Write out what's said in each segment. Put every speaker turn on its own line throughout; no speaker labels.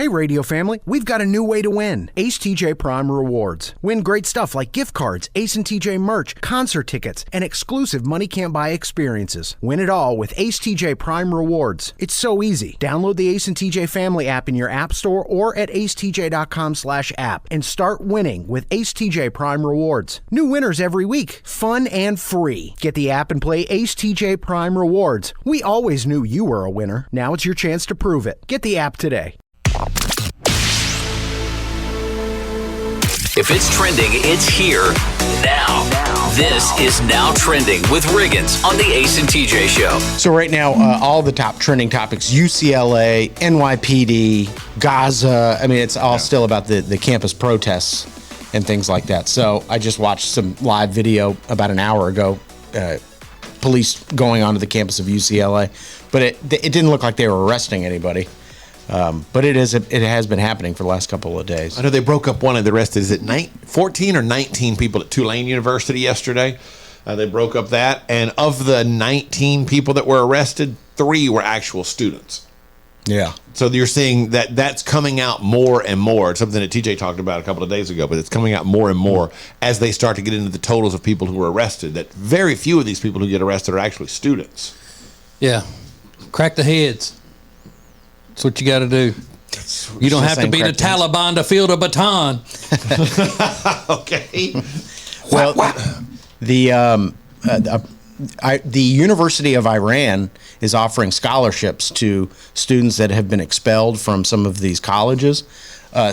Hey, radio family, we've got a new way to win. Ace TJ Prime Rewards. Win great stuff like gift cards, Ace and TJ merch, concert tickets, and exclusive money can't buy experiences. Win it all with Ace TJ Prime Rewards. It's so easy. Download the Ace and TJ Family app in your app store or at acetj.com/app and start winning with Ace TJ Prime Rewards. New winners every week. Fun and free. Get the app and play Ace TJ Prime Rewards. We always knew you were a winner. Now it's your chance to prove it. Get the app today.
If it's trending, it's here now. This is Now Trending with Riggins on the Ace and TJ Show.
So right now, all the top trending topics, UCLA, NYPD, Gaza. I mean, it's all still about the campus protests and things like that. So I just watched some live video about an hour ago, police going onto the campus of UCLA. But it didn't look like they were arresting anybody. But it has been happening for the last couple of days.
I know they broke up one of the arrested. Is it 14 or 19 people at Tulane University yesterday? They broke up that. And of the 19 people that were arrested, 3 were actual students.
Yeah.
So you're seeing that's coming out more and more. It's something that TJ talked about a couple of days ago, but it's coming out more and more as they start to get into the totals of people who were arrested, that very few of these people who get arrested are actually students.
Yeah. Crack the heads. That's what you got to do. You don't have to be the Taliban to field a baton.
Okay.
Well, the University of Iran is offering scholarships to students that have been expelled from some of these colleges.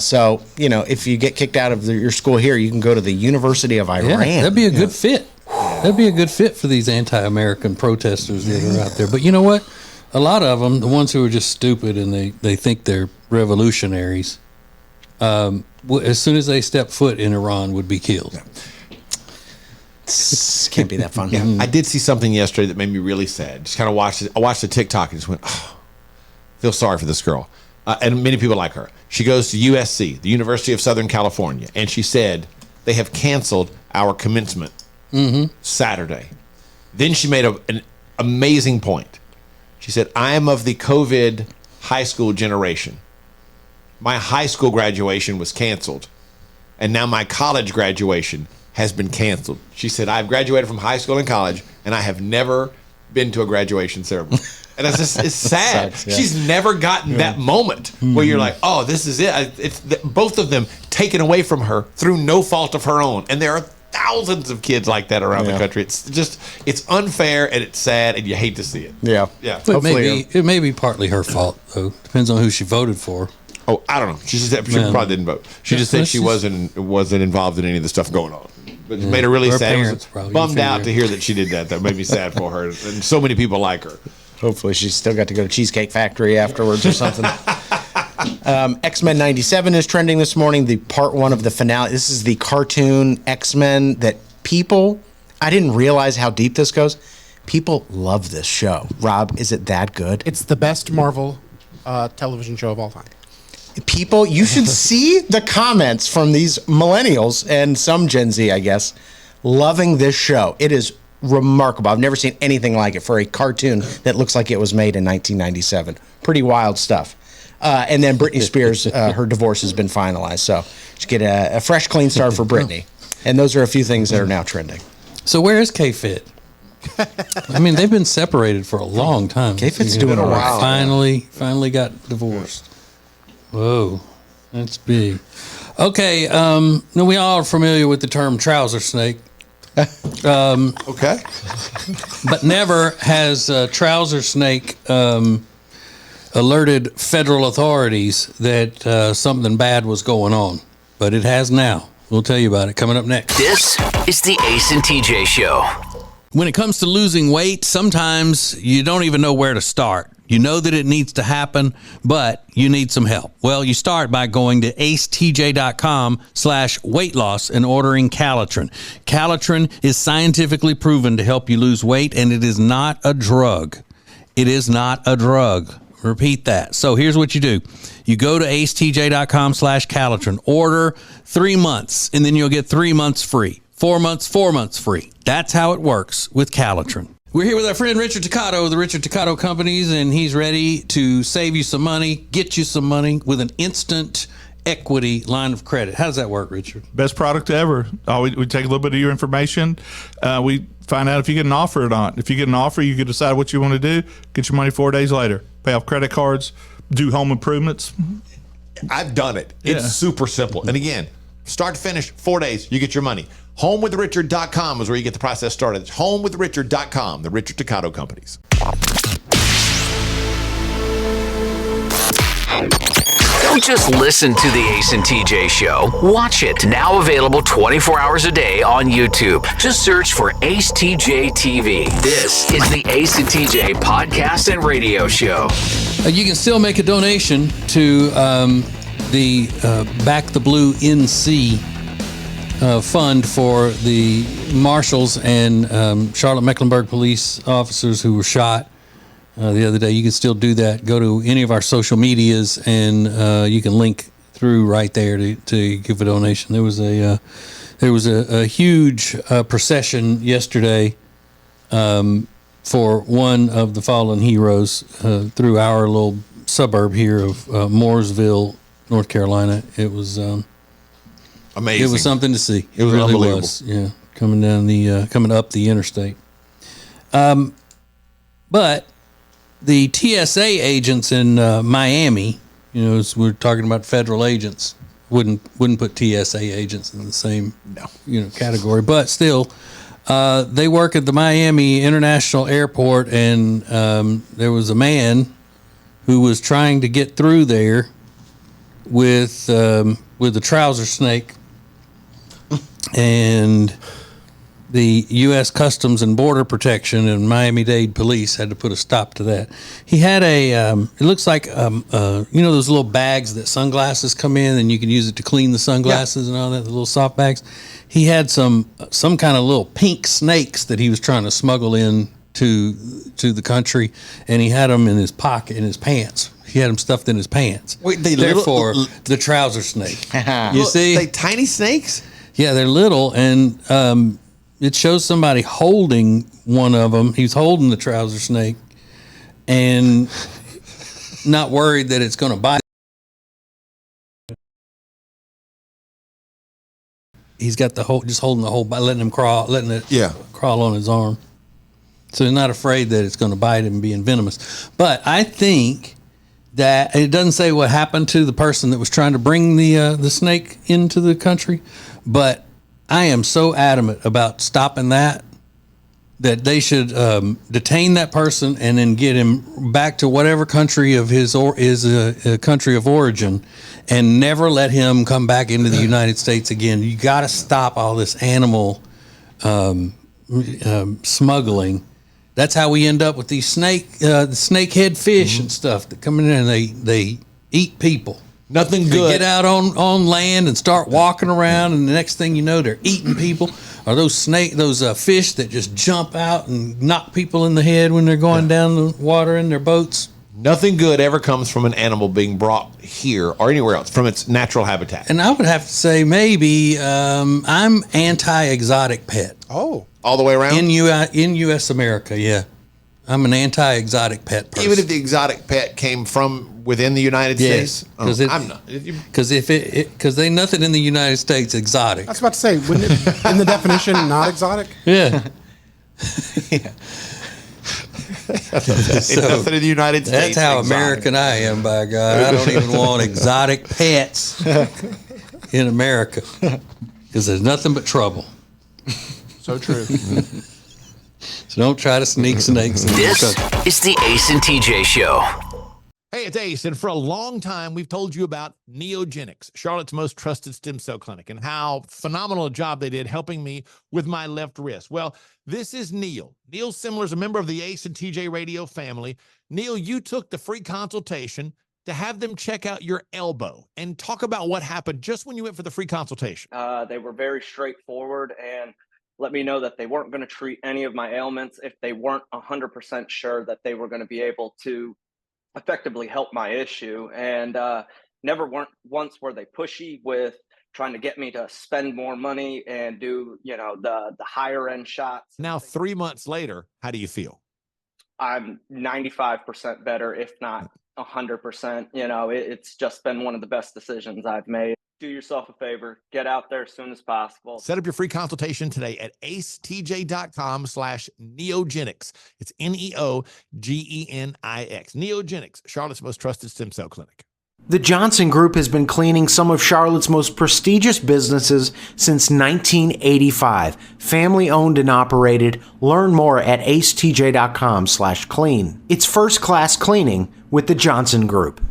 So, if you get kicked out of your school here, you can go to the University of Iran.
Yeah, that'd be a good fit. That'd be a good fit for these anti-American protesters that are out there. But you know what? A lot of them, the ones who are just stupid and they think they're revolutionaries, as soon as they step foot in Iran, would be killed.
Yeah. Can't be that fun.
Yeah. I did see something yesterday that made me really sad. Just kind of watched it. I watched the TikTok and just went, oh, feel sorry for this girl. And many people like her. She goes to USC, the University of Southern California, and she said, they have canceled our commencement Saturday. Then she made an amazing point. She said, I am of the COVID high school generation. My high school graduation was canceled, and now my college graduation has been canceled. She said, I've graduated from high school and college, and I have never been to a graduation ceremony. And it's sad.
Sucks, yeah.
She's never gotten that moment where you're like, oh, this is it. It's both of them taken away from her through no fault of her own. And there are thousands of kids like that around the country. It's unfair and it's sad and you hate to see it.
Yeah.
It may be partly her fault though. Depends on who she voted for.
Oh, I don't know. She just she probably didn't vote. She just said she wasn't involved in any of the stuff going on. But it made her really sad. I was bummed out to hear that she did that. That made me sad for her. And so many people like her.
Hopefully she's still got to go to Cheesecake Factory afterwards or something. X-Men 97 is trending this morning, the part 1 of the finale. This is the cartoon X-Men that I didn't realize how deep this goes. People love this show. Rob, is it that good?
It's the best Marvel television show of all time.
People, you should see the comments from these millennials and some Gen Z, I guess, loving this show. It is remarkable. I've never seen anything like it for a cartoon that looks like it was made in 1997. Pretty wild stuff. And then Britney Spears, her divorce has been finalized. So she get a fresh, clean start for Britney. And those are a few things that are now trending.
So where is K-Fit? I mean, they've been separated for a long time.
K-Fit's doing a while.
Finally got divorced. Whoa, that's big. Okay, now we all are familiar with the term trouser snake.
Okay.
But never has trouser snake alerted federal authorities that something bad was going on. But it has now. We'll tell you about it coming up next.
This is the Ace and TJ Show.
When it comes to losing weight, sometimes you don't even know where to start. You know that it needs to happen, but you need some help. Well, you start by going to acetj.com/weight loss and ordering Calitrin. Calitrin is scientifically proven to help you lose weight, and it is not a drug. It is not a drug. Repeat that. So here's what you do. You go to acetj.com/Calitrin, order 3 months, and then you'll get 3 months free. 4 months free. That's how it works with Calitrin. We're here with our friend Richard Toccato of the Richard Toccato Companies, and he's ready to save you some money, get you some money with an instant equity line of credit. How does that work, Richard?
Best product ever. We take a little bit of your information. We find out if you get an offer or not. If you get an offer, you can decide what you want to do. Get your money 4 days later. Pay off credit cards. Do home improvements.
I've done it. It's super simple. And again, start to finish, 4 days, you get your money. HomeWithRichard.com is where you get the process started. It's HomeWithRichard.com, the Richard Toccato Companies.
Don't just listen to the Ace and TJ Show. Watch it. Now available 24 hours a day on YouTube. Just search for Ace TJ TV. This is the Ace and TJ podcast and radio show.
You can still make a donation to the Back the Blue NC fund for the marshals and Charlotte Mecklenburg police officers who were shot the other day. You can still do that. Go to any of our social medias and you can link through right there to give a donation. There was a huge procession yesterday for one of the fallen heroes through our little suburb here of Mooresville, North Carolina. It was
amazing.
It was something to see.
It was
really
unbelievable.
Was. Yeah, coming up the interstate. But the TSA agents in Miami, as we're talking about federal agents, wouldn't put TSA agents in the same category, but still. They work at the Miami International Airport, and there was a man who was trying to get through there with a trouser snake, and the U.S. Customs and Border Protection and Miami-Dade Police had to put a stop to that. He had it looks like, those little bags that sunglasses come in, and you can use it to clean the sunglasses and all that, the little soft bags. He had some kind of little pink snakes that he was trying to smuggle in to the country, and he had them in his pocket, in his pants. He had them stuffed in his pants.
Wait,
therefore, the trouser snake. You see?
They tiny snakes?
Yeah, they're little, and it shows somebody holding one of them. He's holding the trouser snake and not worried that it's going to bite. He's got just holding the whole, letting it crawl on his arm. So he's not afraid that it's going to bite him and be venomous. But I think that it doesn't say what happened to the person that was trying to bring the snake into the country, but I am so adamant about stopping that they should detain that person and then get him back to whatever country of his country of origin, and never let him come back into the United States again. You got to stop all this animal smuggling. That's how we end up with these snakehead fish and stuff that come in there and they eat people.
Nothing
They
good.
get out on land and start walking around, and the next thing you know, they're eating people. Or those fish that just jump out and knock people in the head when they're going down the water in their boats.
Nothing good ever comes from an animal being brought here or anywhere else from its natural habitat.
And I would have to say maybe I'm anti-exotic pet.
Oh,
All the way around?
In U.S. America, yeah. I'm an anti-exotic pet person.
Even if the exotic pet came from within the United States? I'm not.
Because ain't nothing in the United States exotic.
I was about to say, wouldn't it, in the definition, not exotic?
Yeah.
So, nothing in the United States.
That's how
exotic.
American I am, by God. I don't even want exotic pets in America because there's nothing but trouble.
So true.
So don't try to sneak snakes in
This
this country.
is the Ace and TJ Show.
Hey, it's Ace, and for a long time, we've told you about Neogenics, Charlotte's most trusted stem cell clinic, and how phenomenal a job they did helping me with my left wrist. Well, this is Neil. Neil Simler is a member of the Ace and TJ Radio family. Neil, you took the free consultation to have them check out your elbow and talk about what happened just when you went for the free consultation.
They were very straightforward and let me know that they weren't going to treat any of my ailments if they weren't 100% sure that they were going to be able to effectively help my issue. And never once were they pushy with trying to get me to spend more money and do, the higher end shots.
Now, 3 months later, how do you feel?
I'm 95% better, if not 100%. It's just been one of the best decisions I've made. Do yourself a favor, get out there as soon as possible.
Set up your free consultation today at acetj.com/neogenics. It's NEOGENIX. Neogenics, Charlotte's most trusted stem cell clinic.
The Johnson Group has been cleaning some of Charlotte's most prestigious businesses since 1985. Family owned and operated. Learn more at acetj.com/clean. It's first class cleaning with the Johnson Group.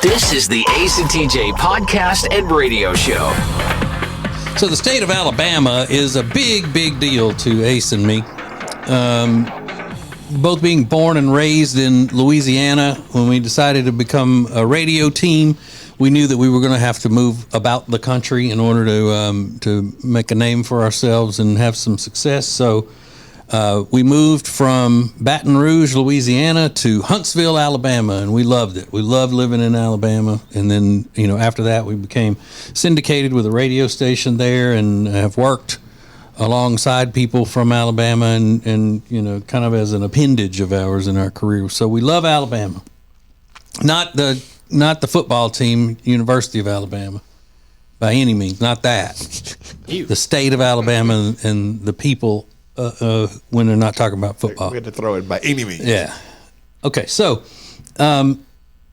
This is the Ace and TJ podcast and radio show.
So the state of Alabama is a big, big deal to Ace and me. Both being born and raised in Louisiana, when we decided to become a radio team, we knew that we were going to have to move about the country in order to make a name for ourselves and have some success. So we moved from Baton Rouge, Louisiana to Huntsville, Alabama, and we loved it. We loved living in Alabama. And then, after that, we became syndicated with a radio station there and have worked alongside people from Alabama and kind of as an appendage of ours in our career. So we love Alabama. Not the football team, University of Alabama, by any means, not that. The state of Alabama and the people when they're not talking about football.
We had to throw it by any means.
Yeah. Okay, so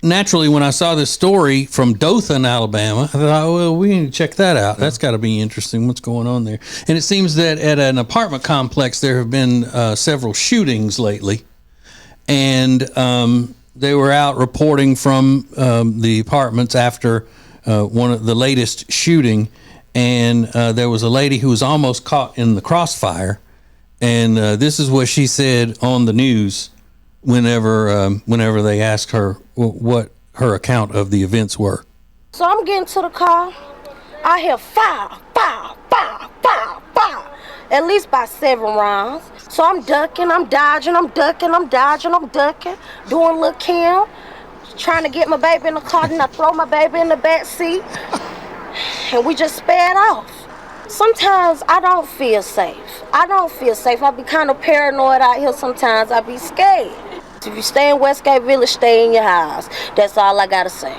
naturally, when I saw this story from Dothan, Alabama, I thought, well, we need to check that out. That's got to be interesting. What's going on there? And it seems that at an apartment complex, there have been several shootings lately. And they were out reporting from the apartments after one of the latest shooting. And there was a lady who was almost caught in the crossfire. And this is what she said on the news whenever they asked her what her account of the events were.
So I'm getting to the car. I hear fire, fire, fire, fire, fire, at least by 7 rounds. So I'm ducking, I'm dodging, I'm ducking, I'm dodging, I'm ducking, doing little Kim, trying to get my baby in the car, then I throw my baby in the back seat, and we just sped off. Sometimes I don't feel safe. I be kind of paranoid out here sometimes. I be scared. If you stay in Westgate Village, stay in your house. That's all I gotta say.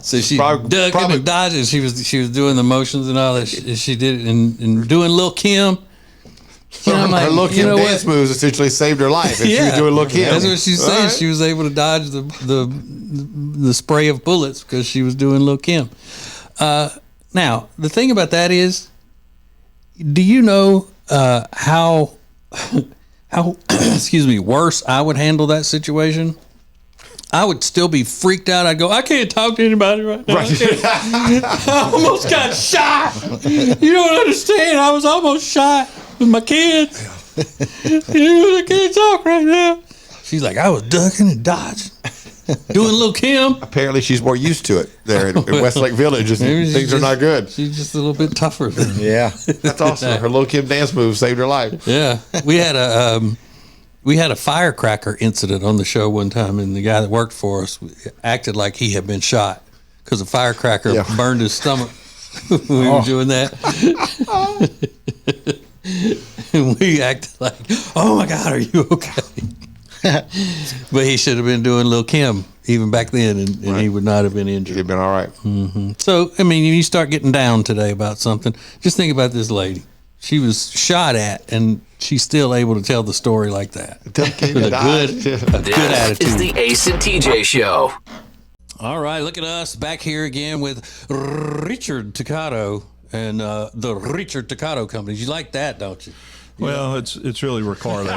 So she ducking and dodging. She was doing the motions and all that. She did it and doing Lil' Kim.
So her Lil' Kim dance moves essentially saved her life. And she was doing Lil' Kim.
That's what she's saying. Right. She was able to dodge the spray of bullets because she was doing Lil' Kim. Now, the thing about that is, do you know how excuse me, worse I would handle that situation? I would still be freaked out. I'd go, I can't talk to anybody right now. Right. I almost got shot. You don't understand. I was almost shot with my kids. I can't talk right now. She's like, I was ducking and dodging. Doing Lil' Kim.
Apparently, she's more used to it there in Westlake Village. Things are not good.
She's just a little bit tougher.
Yeah, that's awesome. Her Lil' Kim dance move saved her life.
Yeah, we had a firecracker incident on the show one time, and the guy that worked for us acted like he had been shot because a firecracker burned his stomach. We were doing that. And we acted like, oh my God, are you okay? But he should have been doing Lil' Kim even back then, and he would not have been injured.
He'd have been all right.
Mm-hmm. So, I mean, you start getting down today about something, just think about this lady. She was shot at, and she's still able to tell the story like that. With a good attitude.
This is the Ace and TJ Show.
All right, look at us back here again with Richard Toccato and the Richard Toccato Company. You like that, don't you?
Well, it's really Ricardo.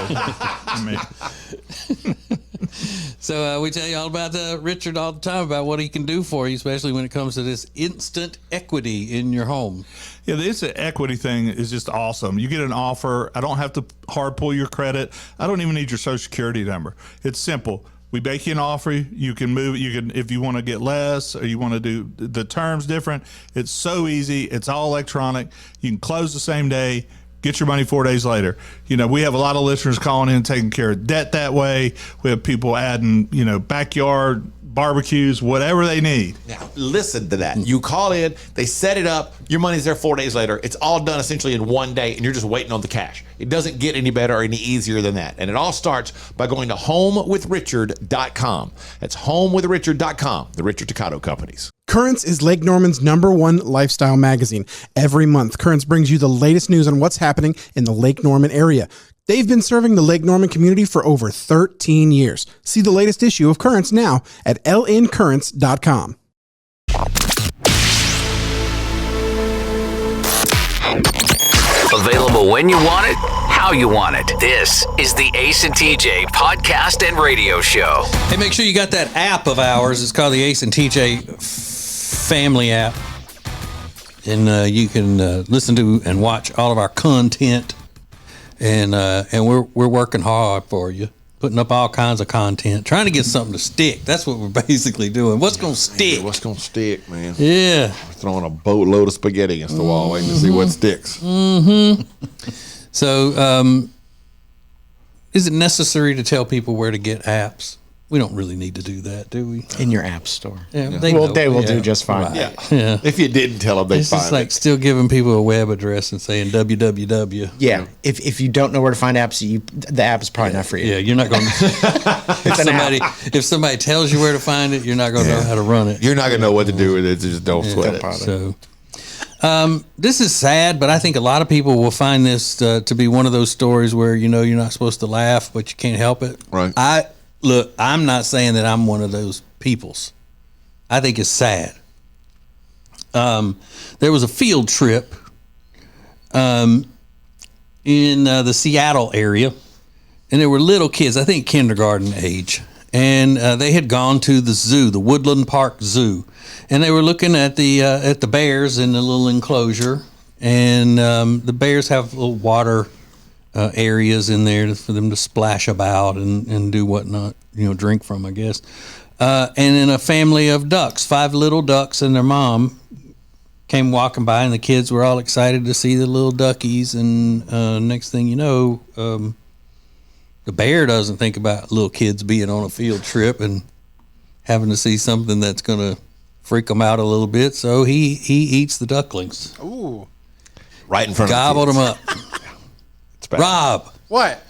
So we tell you all about Richard all the time about what he can do for you, especially when it comes to this instant equity in your home.
Yeah, the instant equity thing is just awesome. You get an offer. I don't have to hard pull your credit. I don't even need your social security number. It's simple. We make you an offer. You can move it. You can, if you want to get less or you want to do the terms different. It's so easy. It's all electronic. You can close the same day. Get your money 4 days later. We have a lot of listeners calling in, taking care of debt that way. We have people adding, backyard barbecues, whatever they need.
Now, listen to that. You call in, they set it up, your money's there 4 days later. It's all done essentially in 1 day, and you're just waiting on the cash. It doesn't get any better or any easier than that. And it all starts by going to homewithrichard.com. That's homewithrichard.com, the Richard Toccato Companies.
Currents is Lake Norman's #1 lifestyle magazine. Every month, Currents brings you the latest news on what's happening in the Lake Norman area. They've been serving the Lake Norman community for over 13 years. See the latest issue of Currents now at lncurrents.com.
Available when you want it, how you want it. This is the Ace and TJ podcast and radio show.
Hey, make sure you got that app of ours. It's called the Ace and TJ Family app. And you can listen to and watch all of our content. And we're working hard for you, putting up all kinds of content, trying to get something to stick. That's what we're basically doing. What's going to stick?
What's going to stick, man?
Yeah.
We're throwing a boatload of spaghetti against the wall, waiting to see what sticks.
Mm-hmm. So, is it necessary to tell people where to get apps? We don't really need to do that, do we?
In your app store.
Yeah,
They will do just fine.
Right.
Yeah. If you didn't tell them, they'd
It's
find
just like
it.
still giving people a web address and saying www.
Yeah. If you don't know where to find apps, the app is probably not for you.
Yeah, you're not going to. If somebody tells you where to find it, you're not going to know how to run it.
You're not going to know what to do with it. Just don't sweat it.
So, this is sad, but I think a lot of people will find this to be one of those stories where you're not supposed to laugh, but you can't help it.
Right.
Look, I'm not saying that I'm one of those peoples. I think it's sad. There was a field trip in the Seattle area, and there were little kids, I think kindergarten age, and they had gone to the zoo, the Woodland Park Zoo, and they were looking at the bears in the little enclosure, and the bears have little water areas in there for them to splash about and do whatnot, drink from, I guess. And then a family of ducks, 5 little ducks and their mom came walking by, and the kids were all excited to see the little duckies. And next thing you know, the bear doesn't think about little kids being on a field trip and having to see something that's going to freak them out a little bit. So he eats the ducklings.
Ooh.
Right in front
Gobbled
of
them up.
bad.
Rob.
What?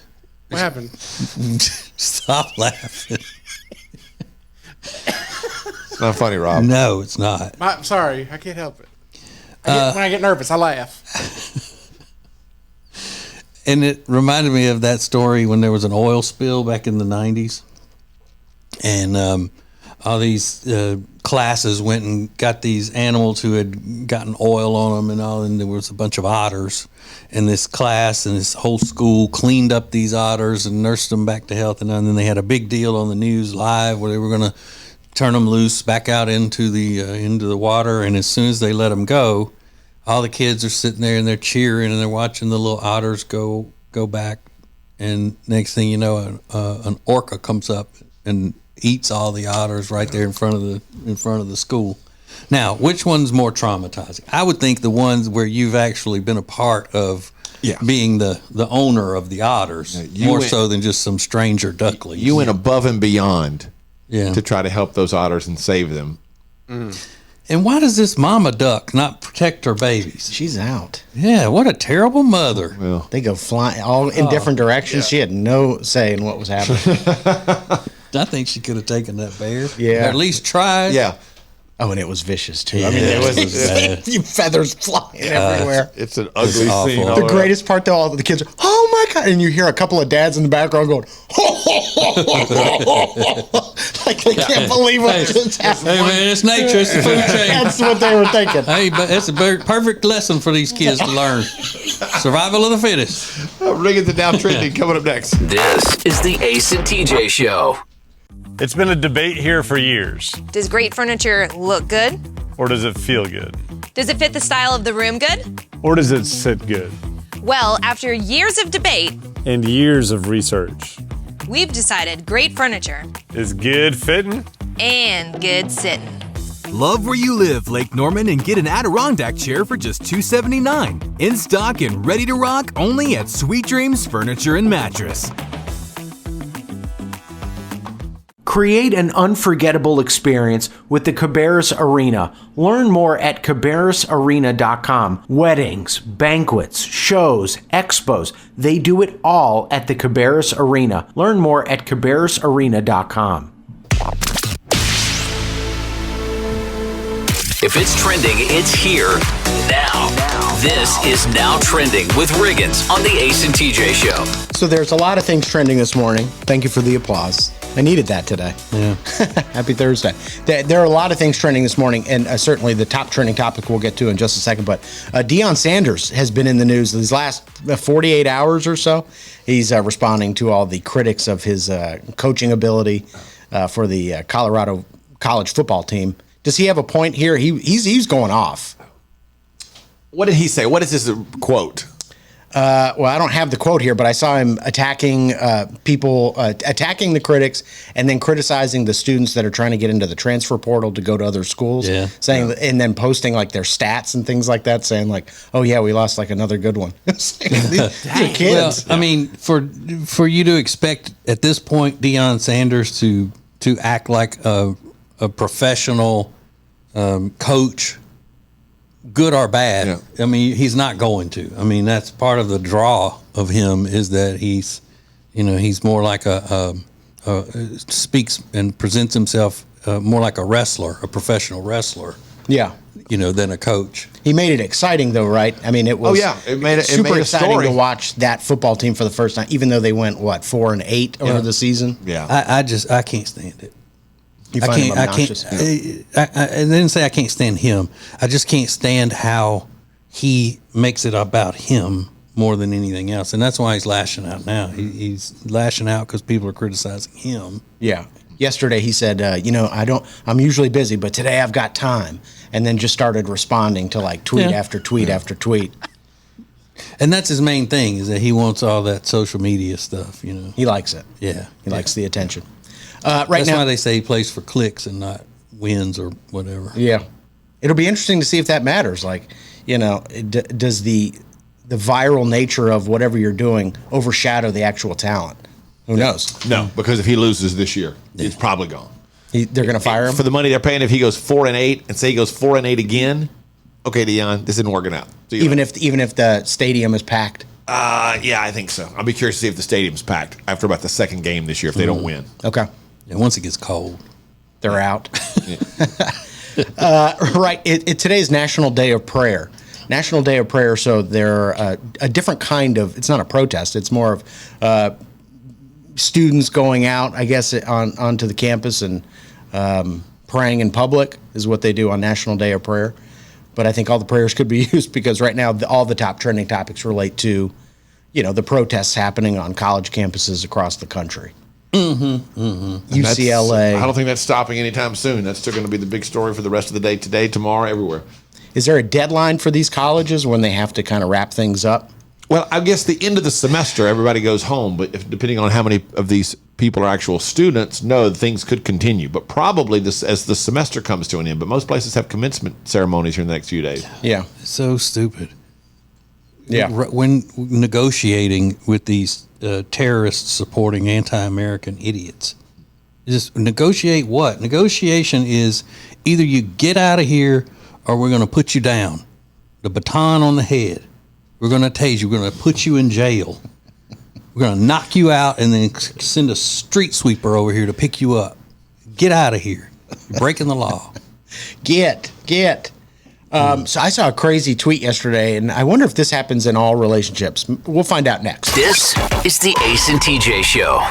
What happened?
Stop laughing.
It's not funny, Rob.
No, it's not.
I'm sorry. I can't help it. When I get nervous, I laugh.
And it reminded me of that story when there was an oil spill back in the 90s. And all these classes went and got these animals who had gotten oil on them and all, and there was a bunch of otters. And this class and this whole school cleaned up these otters and nursed them back to health. And then they had a big deal on the news live where they were going to turn them loose back out into the water. And as soon as they let them go, all the kids are sitting there and they're cheering and they're watching the little otters go back. And next thing you know, an orca comes up and eats all the otters right there in front of the school. Now, which one's more traumatizing? I would think the ones where you've actually been a part of being the owner of the otters, more so than just some stranger duckling.
You went above and beyond
Yeah.
to try to help those otters and save them.
And why does this mama duck not protect her babies?
She's out.
Yeah, what a terrible mother.
Well,
They go flying all in different directions. She had no say in what was happening.
I think she could have taken that bear.
Yeah.
Or at least tried.
yeah,
Oh, and it was vicious too.
Yeah,
I mean,
it was
it was feathers flying everywhere.
it's an ugly
awful.
scene. all
The
around.
greatest part, though, all the kids are, oh my God. And you hear a couple of dads in the background going, like they can't believe what just happened.
Hey, man, it's nature. It's the food chain.
That's what they were thinking.
Hey, but it's a perfect lesson for these kids to learn. Survival of the fittest.
Ringing the Down Trending coming up next.
This is the Ace and TJ Show.
It's been a debate here for years.
Does great furniture look good?
Or does it feel good?
Does it fit the style of the room good?
Or does it sit good?
Well, after years of debate,
And years of research.
we've decided great furniture
Is good fitting?
and good sitting.
Love where you live, Lake Norman, and get an Adirondack chair for just $279. In stock and ready to rock only at Sweet Dreams Furniture and Mattress.
Create an unforgettable experience with the Cabarrus Arena. Learn more at cabarrusarena.com. Weddings, banquets, shows, expos, they do it all at the Cabarrus Arena. Learn more at cabarrusarena.com.
If it's trending, it's here now. This is Now Trending with Riggins on the Ace and TJ Show.
So there's a lot of things trending this morning. Thank you for the applause. I needed that today.
Yeah.
Happy Thursday. There are a lot of things trending this morning, and certainly the top trending topic we'll get to in just a second. But Deion Sanders has been in the news these last 48 hours or so. He's responding to all the critics of his coaching ability for the Colorado college football team. Does he have a point here? He's going off.
What did he say? What is his quote?
Well, I don't have the quote here, but I saw him attacking people, attacking the critics, and then criticizing the students that are trying to get into the transfer portal to go to other schools.
Yeah.
And then posting like their stats and things like that, saying like, "Oh yeah, we lost like another good one." These are kids.
Well, I mean, for you to expect at this point Deion Sanders to act like a professional coach, good or bad, I mean, he's not going to. I mean, that's part of the draw of him is that he's more like speaks and presents himself more like a wrestler, a professional wrestler.
Yeah.
Than a coach.
He made it exciting though, right? I mean, it was
it made
super
a
exciting
story
to watch that football team for the first time, even though they went 4-8 over the season.
Yeah.
I can't stand it.
You find him obnoxious?
I didn't say I can't stand him. I just can't stand how he makes it about him more than anything else, and that's why he's lashing out now. He's lashing out because people are criticizing him.
Yeah. Yesterday he said, I'm usually busy, but today I've got time, and then just started responding to like tweet after tweet after tweet.
And that's his main thing is that he wants all that social media stuff.
He likes it.
Yeah,
he likes the attention.
That's now, why they say he plays for clicks and not wins or whatever.
Yeah, it'll be interesting to see if that matters. Like, does the viral nature of whatever you're doing overshadow the actual talent? Who knows?
No, because if he loses this year, he's probably gone.
They're going to fire him
for the money they're paying. If he goes 4-8 and say he goes 4-8 again, okay, Deion, this isn't working out.
Even if the stadium is packed.
Yeah, I think so. I'll be curious to see if the stadium's packed after about the second game this year if they don't win.
Okay.
Yeah, once it gets cold,
they're out. Right. Today's National Day of Prayer. National Day of Prayer. So they're a different kind of. It's not a protest. It's more of students going out, I guess, onto the campus and praying in public is what they do on National Day of Prayer. But I think all the prayers could be used because right now all the top trending topics relate to, the protests happening on college campuses across the country. UCLA.
I don't think that's stopping anytime soon. That's still going to be the big story for the rest of the day, today, tomorrow, everywhere.
Is there a deadline for these colleges when they have to kind of wrap things up?
Well, I guess the end of the semester, everybody goes home. But depending on how many of these people are actual students, no, things could continue. But probably as the semester comes to an end. But most places have commencement ceremonies here in the next few days.
Yeah.
So stupid.
Yeah.
When negotiating with these terrorists supporting anti-American idiots, just negotiate what? Negotiation is either you get out of here or we're going to put you down. The baton on the head. We're going to tase you. We're going to put you in jail. We're going to knock you out and then send a street sweeper over here to pick you up. Get out of here. You're breaking the law.
Get. So I saw a crazy tweet yesterday, and I wonder if this happens in all relationships. We'll find out next.
This is the Ace and TJ Show.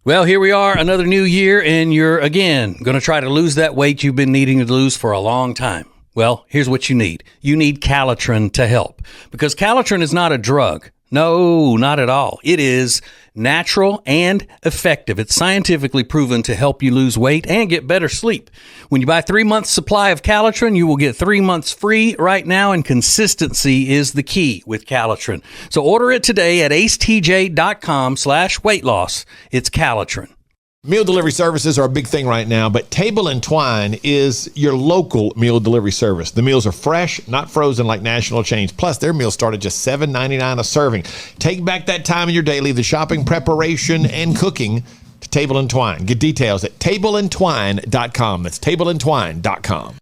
Well, here we are, another new year, and you're, again, going to try to lose that weight you've been needing to lose for a long time. Well, here's what you need. You need Calitrin to help, because Calitrin is not a drug. No, not at all. It is natural and effective. It's scientifically proven to help you lose weight and get better sleep. When you buy 3 months supply of Calitrin, you will get 3 months free right now, and consistency is the key with Calitrin. So order it today at acetj.com/weight loss. It's Calitrin.
Meal delivery services are a big thing right now, but Table and Twine is your local meal delivery service. The meals are fresh, not frozen like national chains. Plus, their meals start at just $7.99 a serving. Take back that time in your day, leave the shopping, preparation, and cooking to Table and Twine. Get details at tableandtwine.com. That's tableandtwine.com.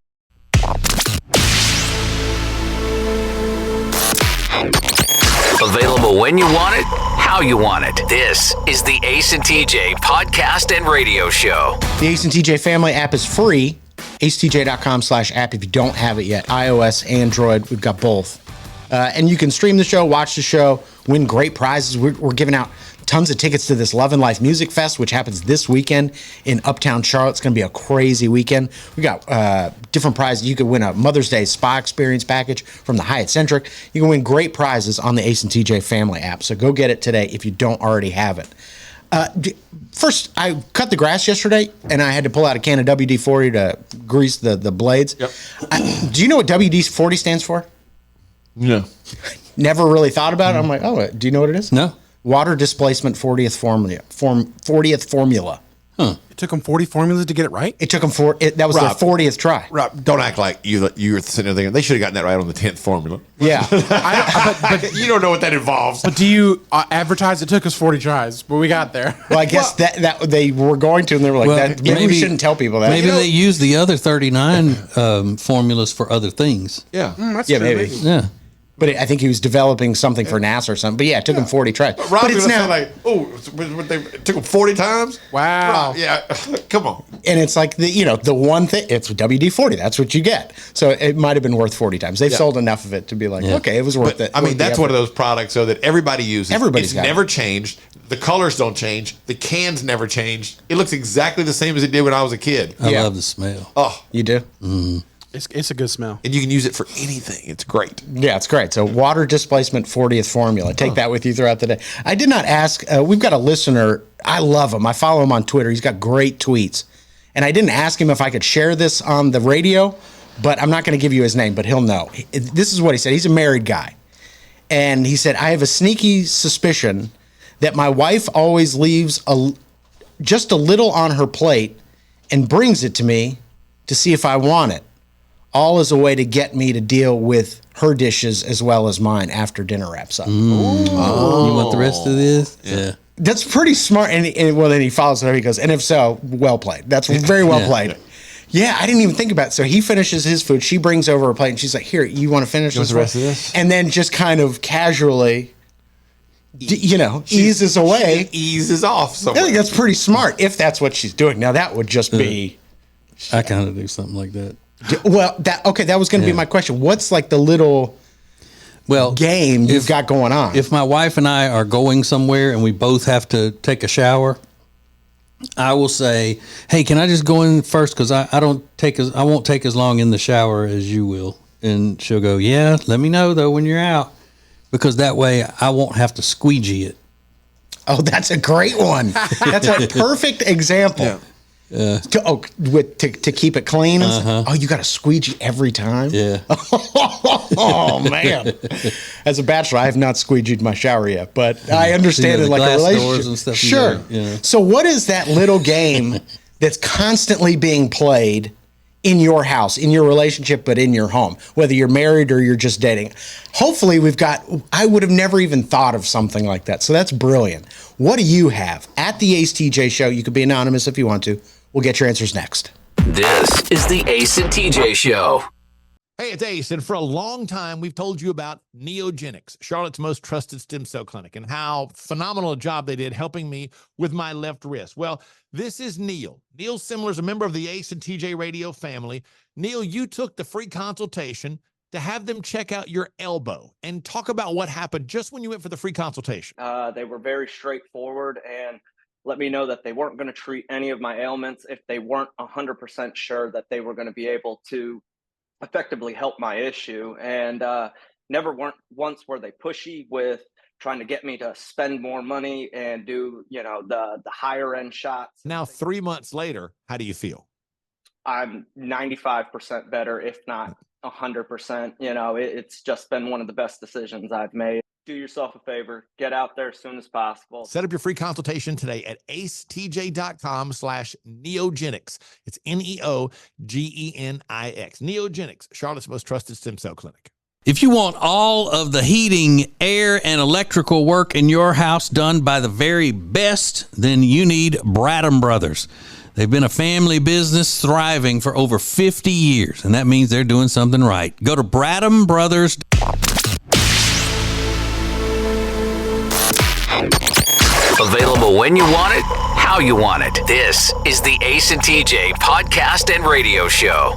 Available when you want it, how you want it. This is the Ace and TJ podcast and radio show.
The Ace and TJ family app is free. acetj.com/app if you don't have it yet. iOS, Android, we've got both. And you can stream the show, watch the show, win great prizes. We're giving out tons of tickets to this Love and Life Music Fest, which happens this weekend in Uptown Charlotte. It's going to be a crazy weekend. We got different prizes. You could win a Mother's Day spa experience package from the Hyatt Centric. You can win great prizes on the Ace and TJ family app. So go get it today if you don't already have it. First, I cut the grass yesterday, and I had to pull out a can of WD-40 to grease the blades.
Yep.
Do you know what WD-40 stands for?
No.
Never really thought about it. I'm like, oh, do you know what it is?
No.
Water displacement 40th formula.
Huh.
It took them 40 formulas to get it right?
It took them that was
Rob,
their 40th try.
Rob, don't act like you were sitting there thinking they should have gotten that right on the 10th formula.
Yeah.
But
You don't know what that involves.
do you advertise it took us 40 tries, but we got there?
Well, I guess that they were going to, and they were like,
Well,
maybe we shouldn't tell people that.
Maybe they use the other 39 formulas for other things.
Yeah.
That's
Yeah,
true.
maybe.
Yeah.
But I think he was developing something for NASA or something. But yeah, it took him 40 tries.
Rob's
But it's
gonna
now,
say like, it took them 40 times?
Wow.
Rob, yeah, come on.
and it's like the one thing. It's WD-40. That's what you get. So it might have been worth 40 times. They've sold enough of it to be like, okay, it was worth it.
I mean, that's one of those products so that everybody uses.
Everybody's got
never
it.
changed. The colors don't change. The cans never changed. It looks exactly the same as it did when I was a kid.
I
Yeah.
love the smell.
Oh,
You do?
It's a good smell.
and you can use it for anything. It's great.
Yeah, it's great. So water displacement 40th formula. Take that with you throughout the day. I did not ask. We've got a listener. I love him. I follow him on Twitter. He's got great tweets. And I didn't ask him if I could share this on the radio, but I'm not going to give you his name, but he'll know. This is what he said. He's a married guy. And he said, I have a sneaky suspicion that my wife always leaves just a little on her plate and brings it to me to see if I want it. All as a way to get me to deal with her dishes as well as mine after dinner wraps up.
You want the rest of this? Yeah.
That's pretty smart. And well, then he follows it up. He goes, and if so, well played. That's very well played. Yeah, I didn't even think about it. So he finishes his food. She brings over a plate, and she's like, here, you want to finish this?
the rest of this?
And then just kind of casually, eases away.
Eases off
I
somewhere.
think that's pretty smart if that's what she's doing. Now, that would just be...
I kind of do something like that.
Well, that was going to be my question. What's like the little game you've got going on?
If my wife and I are going somewhere and we both have to take a shower, I will say, "Hey, can I just go in first? Because I won't take as long in the shower as you will." And she'll go, "Yeah, let me know though when you're out, because that way I won't have to squeegee it."
Oh, that's a great one. That's a perfect example.
Yeah.
To keep it clean. Oh, you got to squeegee every time?
Yeah.
Oh, man. As a bachelor, I have not squeegeed my shower yet, but I understand
Yeah,
it
the
like a
glass
relationship.
doors and stuff you
Sure.
got, you know.
So what is that little game that's constantly being played in your house, in your relationship, but in your home, whether you're married or you're just dating? Hopefully I would have never even thought of something like that. So that's brilliant. What do you have? At the Ace TJ Show, you could be anonymous if you want to. We'll get your answers next.
This is the Ace and TJ Show.
Hey, it's Ace, and for a long time, we've told you about Neogenics, Charlotte's most trusted stem cell clinic, and how phenomenal a job they did helping me with my left wrist. Well, this is Neil. Neil Simler's a member of the Ace and TJ Radio family. Neil, you took the free consultation to have them check out your elbow and talk about what happened just when you went for the free consultation.
They were very straightforward and let me know that they weren't going to treat any of my ailments if they weren't 100% sure that they were going to be able to effectively help my issue. And never once were they pushy with trying to get me to spend more money and do, the higher end shots.
Now, 3 months later, how do you feel?
I'm 95% better, if not 100%. It's just been one of the best decisions I've made. do yourself a favor. Get out there as soon as possible.
Set up your free consultation today at acetj.com/neogenics. It's Neogenix. Neogenics, Charlotte's most trusted stem cell clinic.
If you want all of the heating, air, and electrical work in your house done by the very best, then you need Bradham Brothers. They've been a family business thriving for over 50 years, and that means they're doing something right. Go to Bradham Brothers.
Available when you want it, how you want it. This is the Ace and TJ podcast and radio show.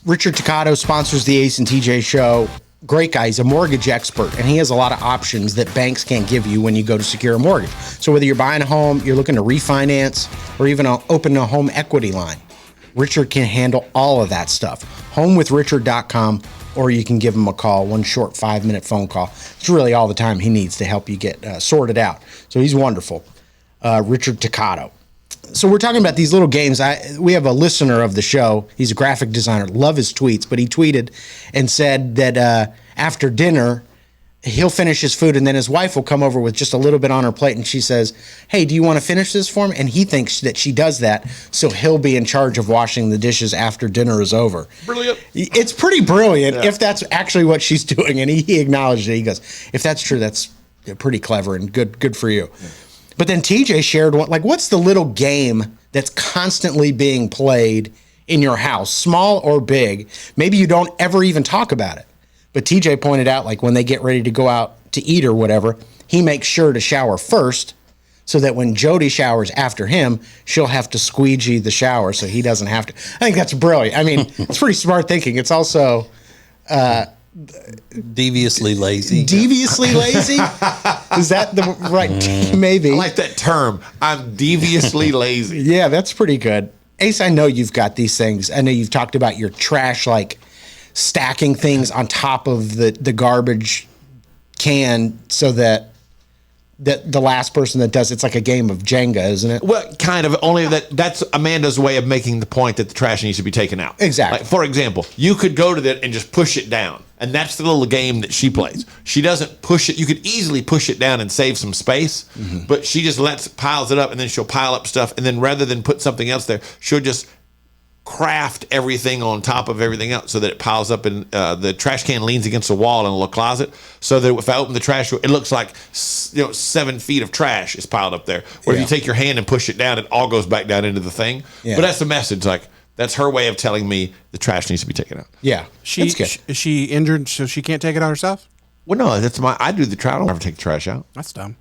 Richard Toccato sponsors the Ace and TJ show. Great guy. He's a mortgage expert, and he has a lot of options that banks can't give you when you go to secure a mortgage. So whether you're buying a home, you're looking to refinance, or even open a home equity line, Richard can handle all of that stuff. Homewithrichard.com, or you can give him a call, one short 5-minute phone call. It's really all the time he needs to help you get sorted out. So he's wonderful. Richard Toccato. So we're talking about these little games. We have a listener of the show. He's a graphic designer. Love his tweets, but he tweeted and said that after dinner, he'll finish his food and then his wife will come over with just a little bit on her plate and she says, "Hey, do you want to finish this for me?" And he thinks that she does that, so he'll be in charge of washing the dishes after dinner is over.
Brilliant.
It's pretty brilliant if that's actually what she's doing. And he acknowledged it. He goes, "If that's true, that's pretty clever and good for you." Yeah. But then TJ shared one, like, what's the little game that's constantly being played in your house, small or big? Maybe you don't ever even talk about it. But TJ pointed out, like, when they get ready to go out to eat or whatever, he makes sure to shower first so that when Jody showers after him, she'll have to squeegee the shower so he doesn't have to. I think that's brilliant. I mean, it's pretty smart thinking. It's also
deviously lazy.
Deviously lazy? Is that the right? Maybe.
I like that term. I'm deviously lazy.
Yeah, that's pretty good. Ace, I know you've got these things. I know you've talked about your trash, like stacking things on top of the garbage can so that the last person that does it's like a game of Jenga, isn't it?
Well, kind of. Only that's Amanda's way of making the point that the trash needs to be taken out.
Exactly.
Like, for example, you could go to that and just push it down, and that's the little game that she plays. She doesn't push it. You could easily push it down and save some space, but she just piles it up, and then she'll pile up stuff, and then rather than put something else there, she'll just craft everything on top of everything else so that it piles up in the trash can leans against the wall in a little closet so that if I open the trash, it looks like 7 feet of trash is piled up there. Where if you take your hand and push it down, it all goes back down into the thing. Yeah. But that's the message. Like, that's her way of telling me the trash needs to be taken out.
Yeah.
Is she injured so she can't take it out herself?
Well, no, I do the trash. I don't ever take the trash out.
That's dumb.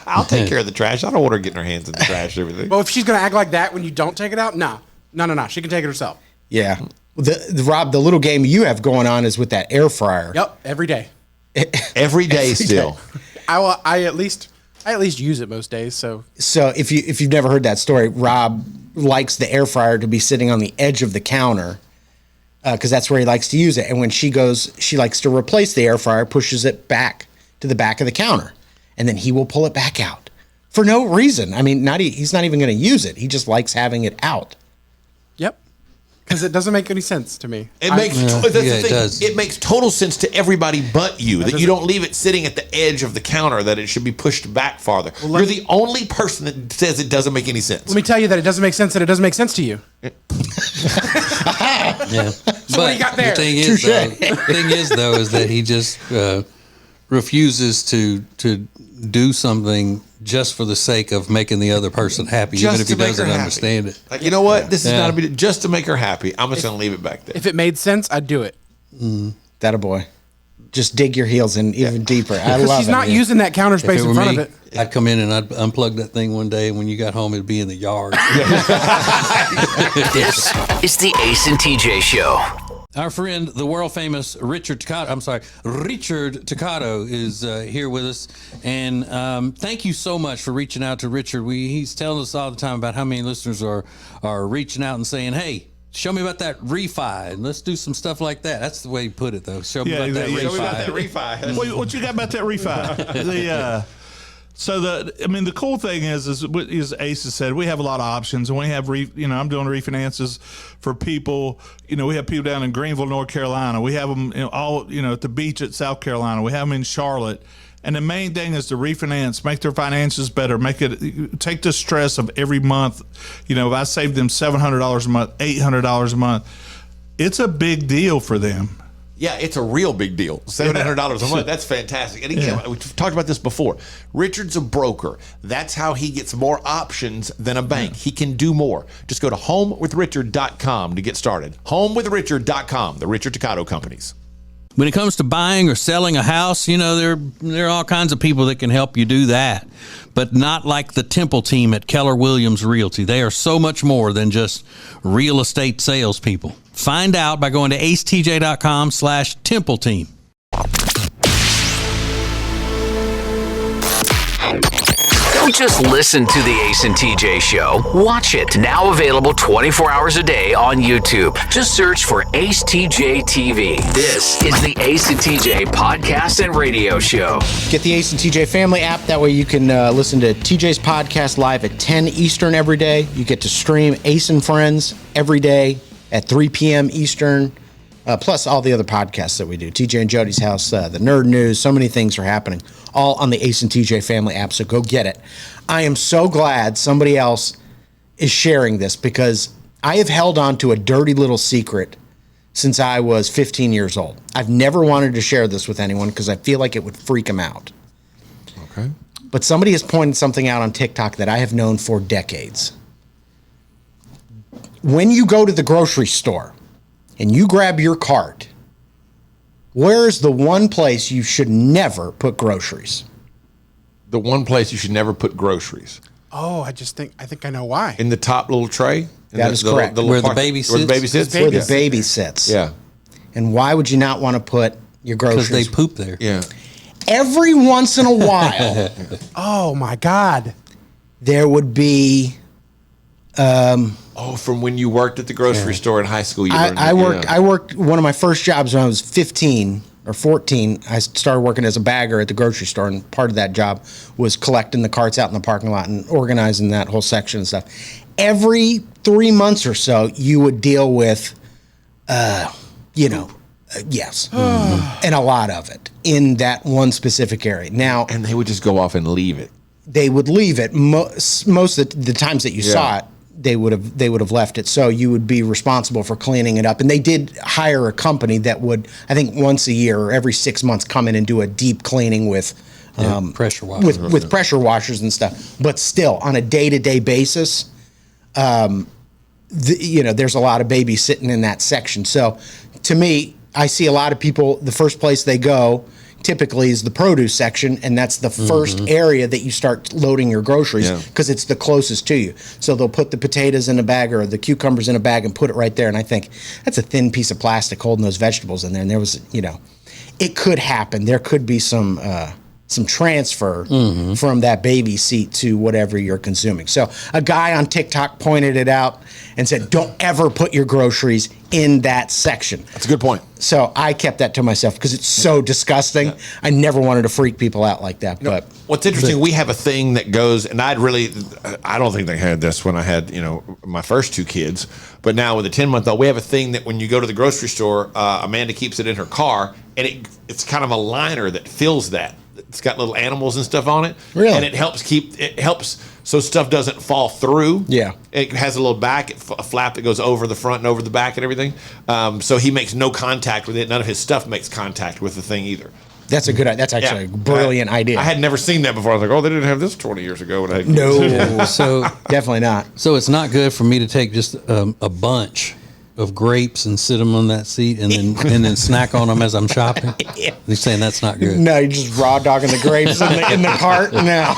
I'll take care of the trash. I don't want her getting her hands in the trash and everything.
Well, if she's going to act like that when you don't take it out, no. She can take it herself.
Yeah. Rob, the little game you have going on is with that air fryer.
Yep, every day.
Every day still.
Day. I at least use it most days. So
if you've never heard that story, Rob likes the air fryer to be sitting on the edge of the counter because that's where he likes to use it. And when she likes to replace the air fryer, pushes it back to the back of the counter, and then he will pull it back out for no reason. I mean, he's not even going to use it. He just likes having it out.
Yep. Because it doesn't make any sense to me.
It makes total sense to everybody but you that you don't leave it sitting at the edge of the counter, that it should be pushed back farther. Well, you're the only person that says it doesn't make any sense.
Let me tell you that it doesn't make sense to you.
Yeah.
So what do you got there?
The thing is, though, is that he just refuses to do something just for the sake of making the other person happy, even if he doesn't understand it.
Like, you know what? This is not just to make her happy. I'm just going to leave it back there.
If it made sense, I'd do it.
That a boy. Just dig your heels in even deeper. I love it.
She's not using that counter space in front of it.
I'd come in and I'd unplug that thing one day, and when you got home, it'd be in the yard.
This is the Ace and TJ Show.
Our friend, the world famous Richard Toccato is here with us. And thank you so much for reaching out to Richard. He's telling us all the time about how many listeners are reaching out and saying, hey, show me about that refi, and let's do some stuff like that. That's the way you put it, though. Show me about that refi.
What you got about that refi? So the cool thing is Ace has said, we have a lot of options, and we have I'm doing refinances for people. We have people down in Greenville, North Carolina. We have them all at the beach at South Carolina. We have them in Charlotte. And the main thing is to refinance, make their finances better, take the stress of every month. If I save them $700 a month, $800 a month, it's a big deal for them.
Yeah, it's a real big deal. $700 a month. That's fantastic. And again, we've talked about this before. Richard's a broker. That's how he gets more options than a bank. He can do more. Just go to homewithrichard.com to get started. Homewithrichard.com, the Richard Toccato Companies.
When it comes to buying or selling a house, there are all kinds of people that can help you do that, but not like the Temple team at Keller Williams Realty. They are so much more than just real estate salespeople. Find out by going to acetj.com/Temple team.
Don't just listen to the Ace and TJ Show. Watch it. Now available 24 hours a day on YouTube. Just search for Ace TJ TV. This is the Ace and TJ podcast and radio show.
Get the Ace and TJ family app. That way you can listen to TJ's podcast live at 10 Eastern every day. You get to stream Ace and Friends every day at 3 p.m. Eastern. Plus all the other podcasts that we do. TJ and Jody's House, the Nerd News, so many things are happening. All on the Ace and TJ family app, so go get it. I am so glad somebody else is sharing this because I have held on to a dirty little secret since I was 15 years old. I've never wanted to share this with anyone because I feel like it would freak them out.
Okay.
But somebody has pointed something out on TikTok that I have known for decades. When you go to the grocery store and you grab your cart, where's the one place you should never put groceries?
The one place you should never put groceries.
Oh, I think I know why.
In the top little tray?
That is correct.
Where the baby sits?
Where the baby sits?
Where the baby sits.
Yeah.
And why would you not want to put your groceries?
Because they poop there.
Yeah.
Every once in a while,
Oh my God.
there would be.
From when you worked at the grocery store in high school.
I worked one of my first jobs when I was 15 or 14. I started working as a bagger at the grocery store, and part of that job was collecting the carts out in the parking lot and organizing that whole section and stuff. Every 3 months or so, you would deal with, yes, and a lot of it in that one specific area. Now,
And they would just go off and leave it.
they would leave it most of the times that you saw it. They would have left it, so you would be responsible for cleaning it up. And they did hire a company that would, I think, once a year or every 6 months, come in and do a deep cleaning with
pressure washers.
with pressure washers and stuff. But still, on a day-to-day basis, there's a lot of babies sitting in that section. So, to me, I see a lot of people. The first place they go typically is the produce section, and that's the first area that you start loading your groceries because it's the closest to you. So they'll put the potatoes in a bag or the cucumbers in a bag and put it right there. And I think that's a thin piece of plastic holding those vegetables in there. And there was, it could happen. There could be some transfer from that baby seat to whatever you're consuming. So a guy on TikTok pointed it out and said, don't ever put your groceries in that section.
That's a good point.
So I kept that to myself because it's so disgusting. I never wanted to freak people out like that. But
what's interesting, we have a thing that goes, and I don't think they had this when I had, my first two kids, but now with a 10-month-old, we have a thing that when you go to the grocery store, Amanda keeps it in her car, and it's kind of a liner that fills that. It's got little animals and stuff on it.
Really?
And it helps so stuff doesn't fall through.
Yeah.
It has a little a flap that goes over the front and over the back and everything. So he makes no contact with it. None of his stuff makes contact with the thing either.
That's actually a brilliant idea.
I had never seen that before. I was like, they didn't have this 20 years ago when I had kids.
No.
So
Definitely not.
So it's not good for me to take just a bunch of grapes and sit them on that seat and then snack on them as I'm shopping. You're saying that's not good.
No, you're just raw dogging the grapes in the cart. No,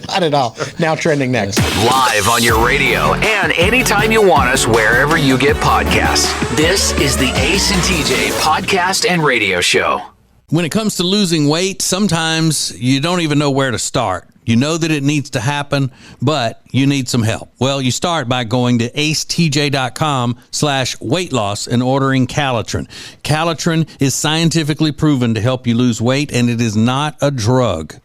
not at all. Now trending next.
Live on your radio and anytime you want us, wherever you get podcasts. This is the Ace and TJ podcast and radio show.
When it comes to losing weight, sometimes you don't even know where to start. You know that it needs to happen, but you need some help. Well, you start by going to acetj.com/weight loss and ordering Calitrin. Calitrin is scientifically proven to help you lose weight, and it is not a drug.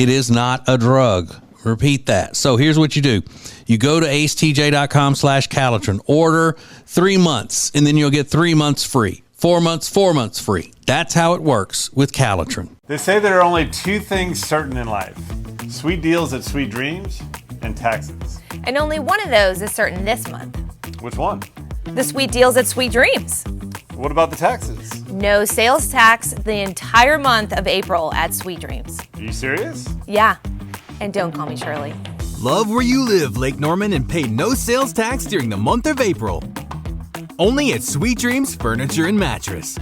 It is not a drug. Repeat that. So here's what you do. You go to acetj.com/Calitrin, order 3 months, and then you'll get 3 months free. 4 months, 4 months free. That's how it works with Calitrin.
They say there are only two things certain in life: sweet deals at Sweet Dreams and taxes.
And only one of those is certain this month.
Which one?
The sweet deals at Sweet Dreams.
What about the taxes?
No sales tax the entire month of April at Sweet Dreams.
Are you serious?
Yeah. And don't call me Shirley.
Love where you live, Lake Norman, and pay no sales tax during the month of April. Only at Sweet Dreams Furniture and Mattress.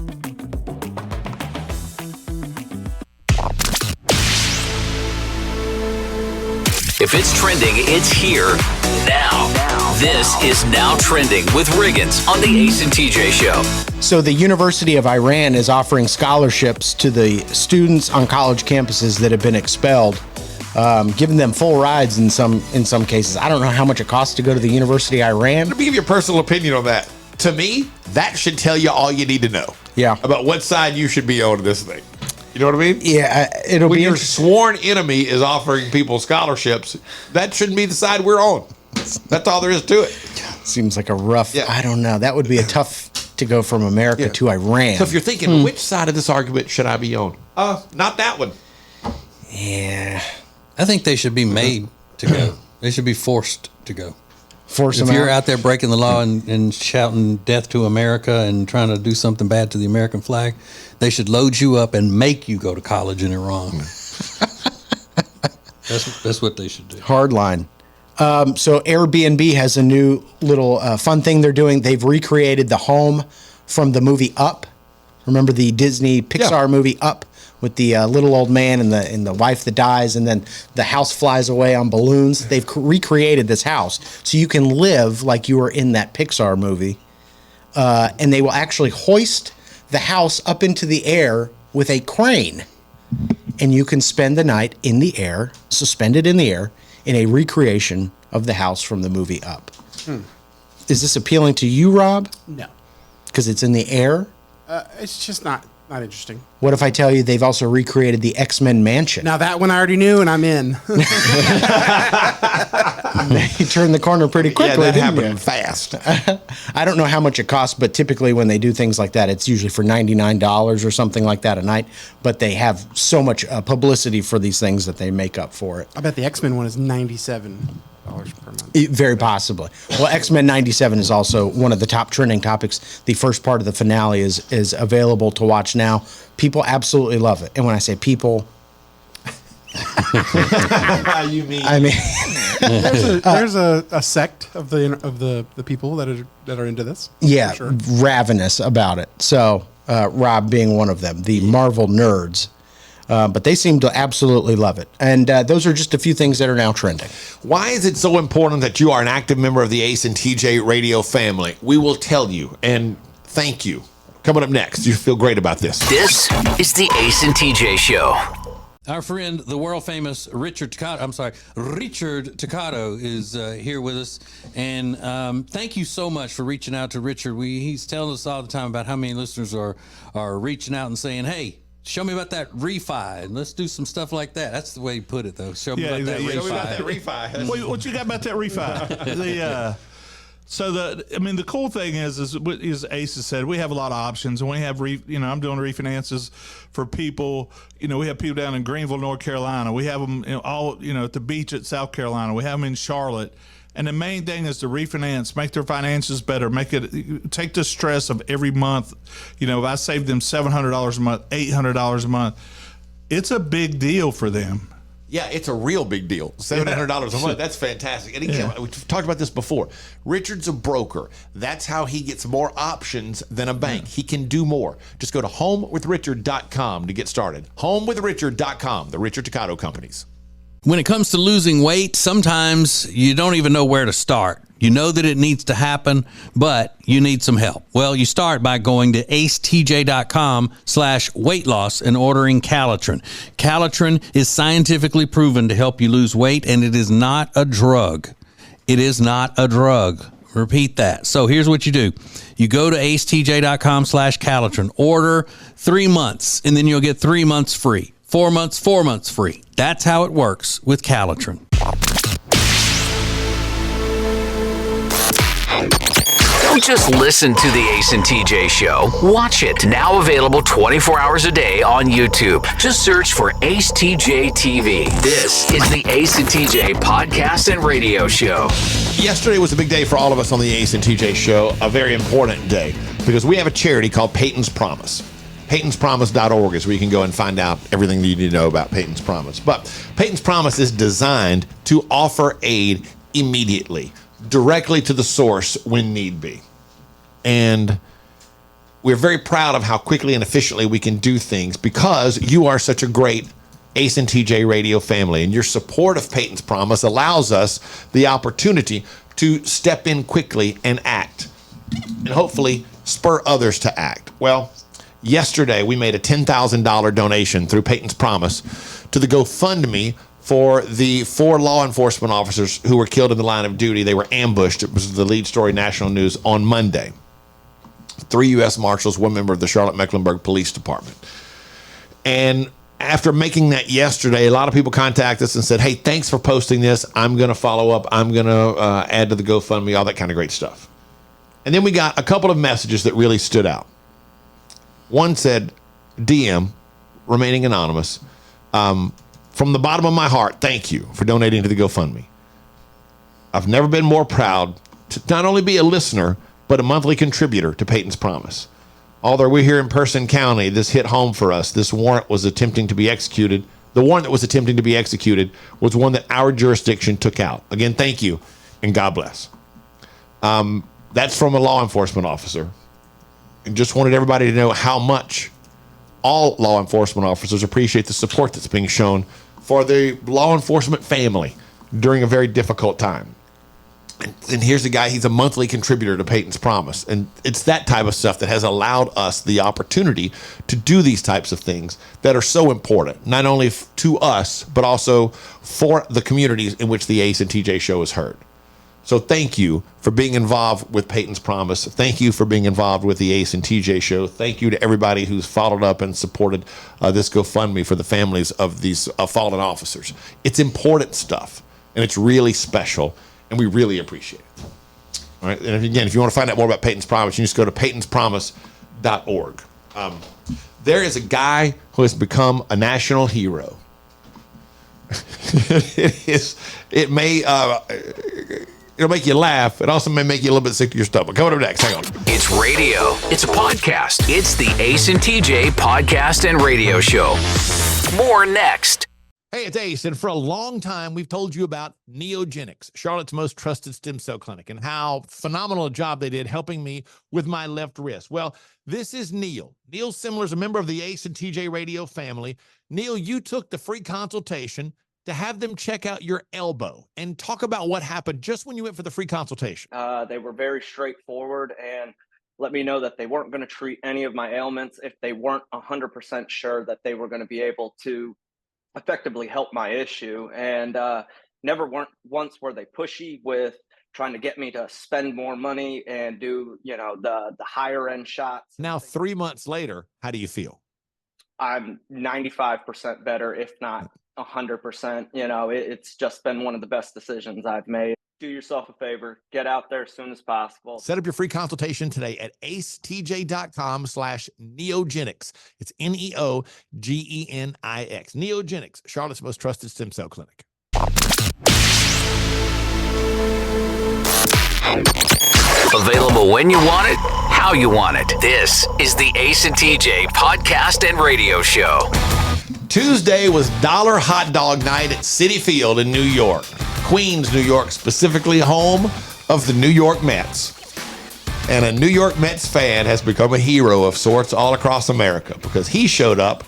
If it's trending, it's here now. This is Now Trending with Riggins on the Ace and TJ Show.
So the University of Iran is offering scholarships to the students on college campuses that have been expelled, giving them full rides in some cases. I don't know how much it costs to go to the University of Iran.
Let me give you a personal opinion on that. To me, that should tell you all you need to know.
Yeah.
About what side you should be on this thing. You know what I mean?
Yeah, it'll
when
be
your sworn enemy is offering people scholarships, that shouldn't be the side we're on. That's all there is to it.
Seems like a rough, I don't know. That would be a tough to go from America to Iran.
So if you're thinking, which side of this argument should I be on? Not that one.
Yeah.
I think they should be made to go. They should be forced to go.
Force
if
them
you're
out?
out there breaking the law and shouting death to America and trying to do something bad to the American flag, they should load you up and make you go to college in Iran. That's what they should do.
Hard line. So Airbnb has a new little fun thing they're doing. They've recreated the home from the movie Up. Remember the Disney Pixar movie Up with the little old man and the wife that dies, and then the house flies away on balloons. They've recreated this house so you can live like you were in that Pixar movie. And they will actually hoist the house up into the air with a crane. And you can spend the night in the air, suspended in the air, in a recreation of the house from the movie Up. Is this appealing to you, Rob?
No.
Because it's in the air?
It's just not interesting.
What if I tell you they've also recreated the X-Men mansion?
Now that one I already knew, and I'm in.
You turned the corner pretty quickly.
Yeah, that
didn't
happened
you?
fast.
I don't know how much it costs, but typically when they do things like that, it's usually for $99 or something like that a night. But they have so much publicity for these things that they make up for it.
I bet the X-Men one is $97 per month.
Very possibly. Well, X-Men 97 is also one of the top trending topics. The first part of the finale is available to watch now. People absolutely love it. And when I say people,
you mean?
I mean,
there's a sect of the people that are into this.
Yeah,
for sure.
ravenous about it. So Rob being one of them, the Marvel nerds. But they seem to absolutely love it. And those are just a few things that are now trending.
Why is it so important that you are an active member of the Ace and TJ radio family? We will tell you, and thank you. Coming up next, you feel great about this.
This is the Ace and TJ Show.
Our friend, the world famous Richard Toccato is here with us. And thank you so much for reaching out to Richard. He's telling us all the time about how many listeners are reaching out and saying, hey, show me about that refi, and let's do some stuff like that. That's the way you put it, though. Show me about that refi.
Show me about that refi.
What you got about that refi? The cool thing is Ace has said, we have a lot of options, and we have I'm doing refinances for people. We have people down in Greenville, North Carolina. We have them all at the beach at South Carolina. We have them in Charlotte. And the main thing is to refinance, make their finances better, take the stress of every month. If I save them $700 a month, $800 a month, it's a big deal for them.
Yeah, it's a real big deal. $700 a month. That's fantastic. And again, we've talked about this before. Richard's a broker. That's how he gets more options than a bank. He can do more. Just go to homewithrichard.com to get started. Homewithrichard.com, the Richard Toccato Companies.
When it comes to losing weight, sometimes you don't even know where to start. You know that it needs to happen, but you need some help. Well, you start by going to acetj.com/weight loss and ordering Calitrin. Calitrin is scientifically proven to help you lose weight, and it is not a drug. It is not a drug. Repeat that. So here's what you do. You go to acetj.com/Calitrin, order 3 months, and then you'll get 3 months free. 4 months free. That's how it works with Calitrin.
Don't just listen to the Ace and TJ Show. Watch it. Now available 24 hours a day on YouTube. Just search for Ace TJ TV. This is the Ace and TJ podcast and radio show.
Yesterday was a big day for all of us on the Ace and TJ Show. A very important day because we have a charity called Peyton's Promise. Peyton'sPromise.org is where you can go and find out everything that you need to know about Peyton's Promise. But Peyton's Promise is designed to offer aid immediately, directly to the source when need be. And we're very proud of how quickly and efficiently we can do things because you are such a great Ace and TJ radio family, and your support of Peyton's Promise allows us the opportunity to step in quickly and act, and hopefully spur others to act. Well, yesterday we made a $10,000 donation through Peyton's Promise to the GoFundMe for the 4 law enforcement officers who were killed in the line of duty. They were ambushed. It was the lead story, national news, on Monday. 3 U.S. Marshals, 1 member of the Charlotte-Mecklenburg Police Department. And after making that yesterday, a lot of people contacted us and said, hey, thanks for posting this. I'm going to follow up. I'm going to add to the GoFundMe, all that kind of great stuff. And then we got a couple of messages that really stood out. One said, DM, remaining anonymous, from the bottom of my heart, thank you for donating to the GoFundMe. I've never been more proud to not only be a listener, but a monthly contributor to Peyton's Promise. Although we're here in Person County, this hit home for us. This warrant was attempting to be executed. The warrant that was attempting to be executed was one that our jurisdiction took out. Again, thank you, and God bless. That's from a law enforcement officer. And just wanted everybody to know how much all law enforcement officers appreciate the support that's being shown for the law enforcement family during a very difficult time. And here's a guy, he's a monthly contributor to Peyton's Promise. And it's that type of stuff that has allowed us the opportunity to do these types of things that are so important, not only to us, but also for the communities in which the Ace and TJ Show is heard. So thank you for being involved with Peyton's Promise. Thank you for being involved with the Ace and TJ Show. Thank you to everybody who's followed up and supported this GoFundMe for the families of these fallen officers. It's important stuff, and it's really special, and we really appreciate it. All right. And again, if you want to find out more about Peyton's Promise, you just go to Peyton'sPromise.org. There is a guy who has become a national hero. It'll make you laugh. It also may make you a little bit sick to your stomach. Coming up next, hang on.
It's radio. It's a podcast. It's the Ace and TJ podcast and radio show. More next.
Hey, it's Ace, and for a long time, we've told you about Neogenics, Charlotte's most trusted stem cell clinic, and how phenomenal a job they did helping me with my left wrist. Well, this is Neil. Neil Simler is a member of the Ace and TJ radio family. Neil, you took the free consultation to have them check out your elbow and talk about what happened just when you went for the free consultation.
They were very straightforward and let me know that they weren't going to treat any of my ailments if they weren't 100% sure that they were going to be able to effectively help my issue. And never once were they pushy with trying to get me to spend more money and do, the higher end shots.
Now, 3 months later, how do you feel?
I'm 95% better, if not 100%. It's just been one of the best decisions I've made. Do yourself a favor, get out there as soon as possible.
Set up your free consultation today at acetj.com/neogenics. It's Neogenix. Neogenics, Charlotte's most trusted stem cell clinic.
Available when you want it, how you want it. This is the Ace and TJ podcast and radio show.
Tuesday was Dollar Hot Dog Night at Citi Field in New York. Queens, New York, specifically home of the New York Mets. And a New York Mets fan has become a hero of sorts all across America because he showed up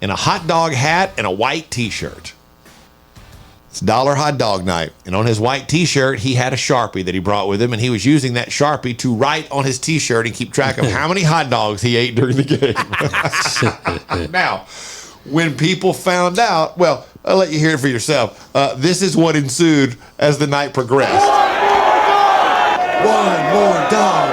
in a hot dog hat and a white t-shirt. It's Dollar Hot Dog Night. And on his white t-shirt, he had a Sharpie that he brought with him, and he was using that Sharpie to write on his t-shirt and keep track of how many hot dogs he ate during the game. Now, when people found out, well, I'll let you hear it for yourself. This is what ensued as the night progressed. One more dog.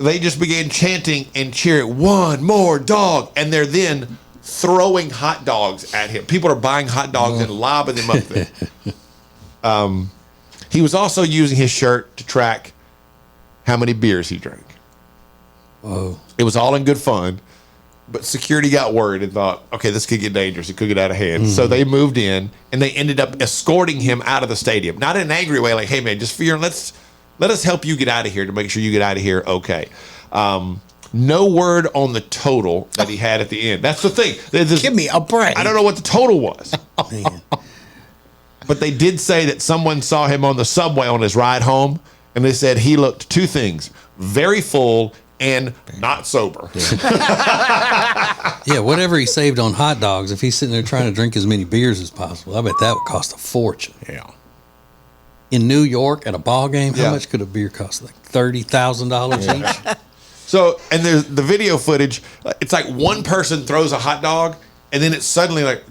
they just began chanting and cheering, "One more dog," and they're then throwing hot dogs at him. People are buying hot dogs and lobbing them up there. He was also using his shirt to track how many beers he drank.
Whoa.
It was all in good fun, but security got worried and thought, okay, this could get dangerous. It could get out of hand. So they moved in, and they ended up escorting him out of the stadium. Not in an angry way, like, hey, man, just for your, let us help you get out of here to make sure you get out of here okay. No word on the total that he had at the end. That's the thing.
Give me a break.
I don't know what the total was. But they did say that someone saw him on the subway on his ride home, and they said he looked two things, very full and not sober.
Yeah, whatever he saved on hot dogs, if he's sitting there trying to drink as many beers as possible, I bet that would cost a fortune.
Yeah.
In New York at a ball game, how much could a beer cost? Like $30,000 each?
So, and there's the video footage. It's like one person throws a hot dog, and then it's suddenly like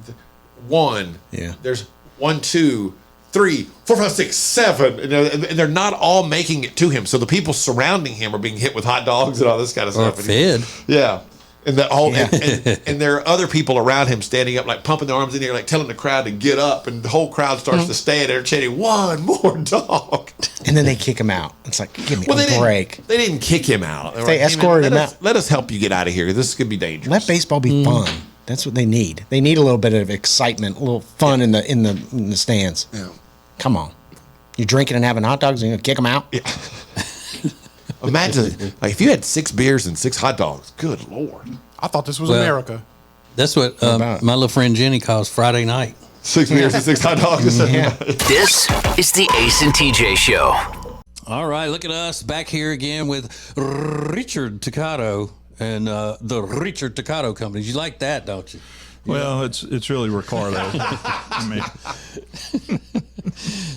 one.
Yeah.
There's 1, 2, 3, 4, 5, 6, 7. And they're not all making it to him. So the people surrounding him are being hit with hot dogs and all this kind of stuff.
Or fed.
Yeah. And the whole and there are other people around him standing up, like pumping their arms in the air, like telling the crowd to get up, and the whole crowd starts to stand there chanting, "One more dog!"
And then they kick him out. It's like, give me a break.
They didn't kick him out.
They escorted him out.
Let us help you get out of here. This could be dangerous.
Let baseball be fun. That's what they need. They need a little bit of excitement, a little fun in the stands.
Yeah.
Come on, you're drinking and having hot dogs, and you're gonna kick them out.
Yeah. Imagine, like, if you had 6 beers and 6 hot dogs. Good Lord.
I thought this was America.
That's what my little friend Jenny calls Friday night.
6 beers and 6 hot dogs.
Yeah.
This is the Ace and TJ Show.
All right, look at us back here again with Richard Toccato and the Richard Toccato Company. You like that, don't you?
Well, it's really Ricardo. I mean.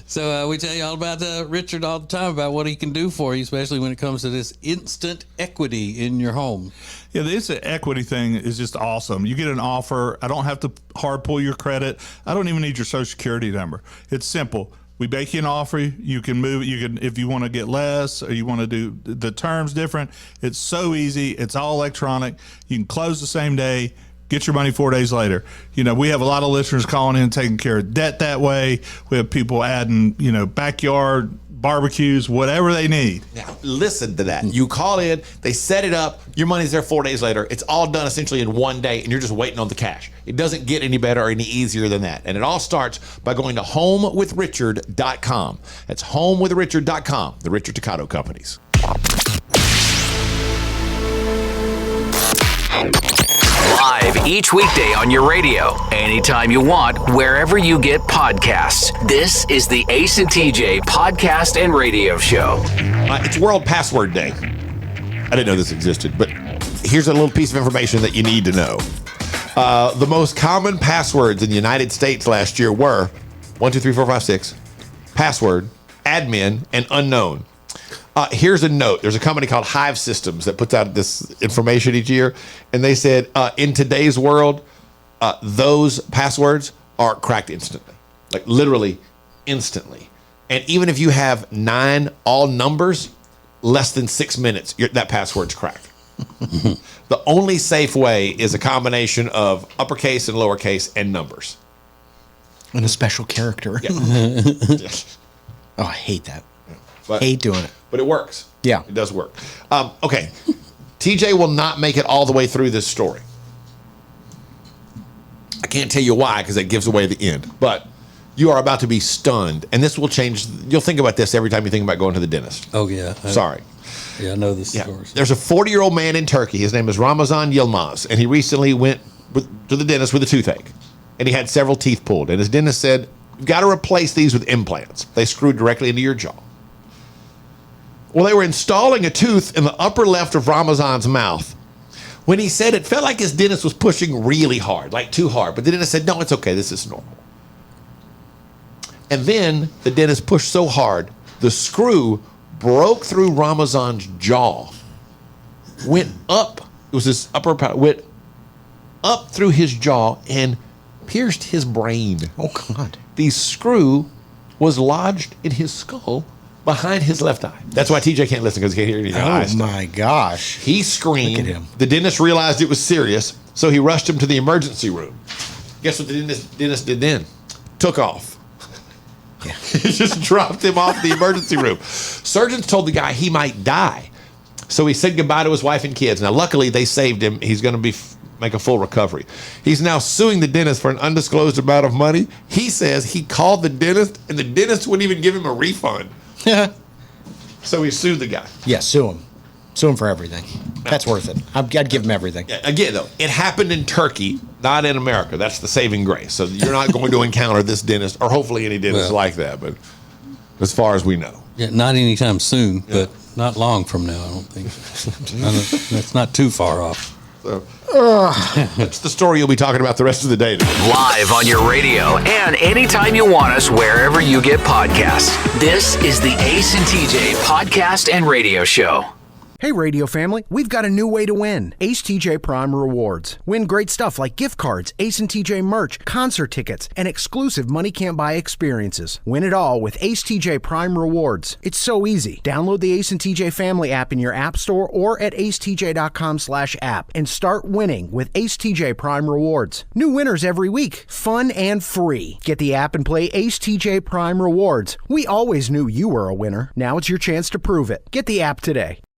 So we tell you all about Richard all the time about what he can do for you, especially when it comes to this instant equity in your home.
Yeah, the instant equity thing is just awesome. You get an offer. I don't have to hard pull your credit. I don't even need your social security number. It's simple. We make you an offer. You can move it. You can, if you want to get less or you want to do the terms different. It's so easy. It's all electronic. You can close the same day. Get your money 4 days later. You know, we have a lot of listeners calling in, taking care of debt that way. We have people adding, backyard barbecues, whatever they need.
Now, listen to that. You call in, they set it up, your money's there 4 days later. It's all done essentially in one day, and you're just waiting on the cash. It doesn't get any better or any easier than that. And it all starts by going to homewithrichard.com. That's homewithrichard.com, the Richard Toccato Companies.
Live each weekday on your radio, anytime you want, wherever you get podcasts. This is the Ace and TJ Podcast and Radio Show.
It's World Password Day. I didn't know this existed, but here's a little piece of information that you need to know. The most common passwords in the United States last year were 1, 2, 3, 4, 5, 6, password, admin, and unknown. Here's a note. There's a company called Hive Systems that puts out this information each year. And they said, in today's world, those passwords are cracked instantly. Like literally instantly. And even if you have 9 all numbers, less than 6 minutes, that password's cracked. The only safe way is a combination of uppercase and lowercase and numbers.
And a special character.
Yeah.
Oh, I hate that.
But,
hate doing it.
But it works.
Yeah.
It does work. Okay. TJ will not make it all the way through this story. I can't tell you why because that gives away the end. But you are about to be stunned. And this will change. You'll think about this every time you think about going to the dentist.
Oh, yeah.
Sorry.
Yeah, I know this story.
There's a 40-year-old man in Turkey. His name is Ramazan Yilmaz. And he recently went to the dentist with a toothache. And he had several teeth pulled. And his dentist said, you've got to replace these with implants. They screw directly into your jaw. Well, they were installing a tooth in the upper left of Ramazan's mouth when he said it felt like his dentist was pushing really hard, like too hard. But the dentist said, no, it's okay. This is normal. And then the dentist pushed so hard, the screw broke through Ramazan's jaw, went up. It was this upper part, went up through his jaw and pierced his brain.
Oh, God.
The screw was lodged in his skull behind his left eye. That's why TJ can't listen, because he can't hear anything.
Oh my gosh.
He screamed.
Look at him.
The dentist realized it was serious, so he rushed him to the emergency room. Guess what the dentist did then? Took off.
Yeah.
He just dropped him off the emergency room. Surgeons told the guy he might die. So he said goodbye to his wife and kids. Now, luckily, they saved him. He's going to make a full recovery. He's now suing the dentist for an undisclosed amount of money. He says he called the dentist, and the dentist wouldn't even give him a refund. So he sued the guy.
Yeah, sue him. Sue him for everything. That's worth it. I'd give him everything.
Again, though, it happened in Turkey, not in America. That's the saving grace. So you're not going to encounter this dentist, or hopefully any dentist like that, but as far as we know.
Yeah, not anytime soon, but not long from now, I don't think. That's not too far off.
So, that's the story you'll be talking about the rest of the day today.
Live on your radio and anytime you want us, wherever you get podcasts. This is the Ace and TJ podcast and radio show.
Hey, radio family, we've got a new way to win. Ace TJ Prime Rewards. Win great stuff like gift cards, Ace and TJ merch, concert tickets, and exclusive money can't buy experiences. Win it all with Ace TJ Prime Rewards. It's so easy. Download the Ace and TJ Family app in your app store or at acetj.com/app and start winning with Ace TJ Prime Rewards. New winners every week. Fun and free. Get the app and play Ace TJ Prime Rewards. We always knew you were a winner. Now it's your chance to prove it. Get the app today.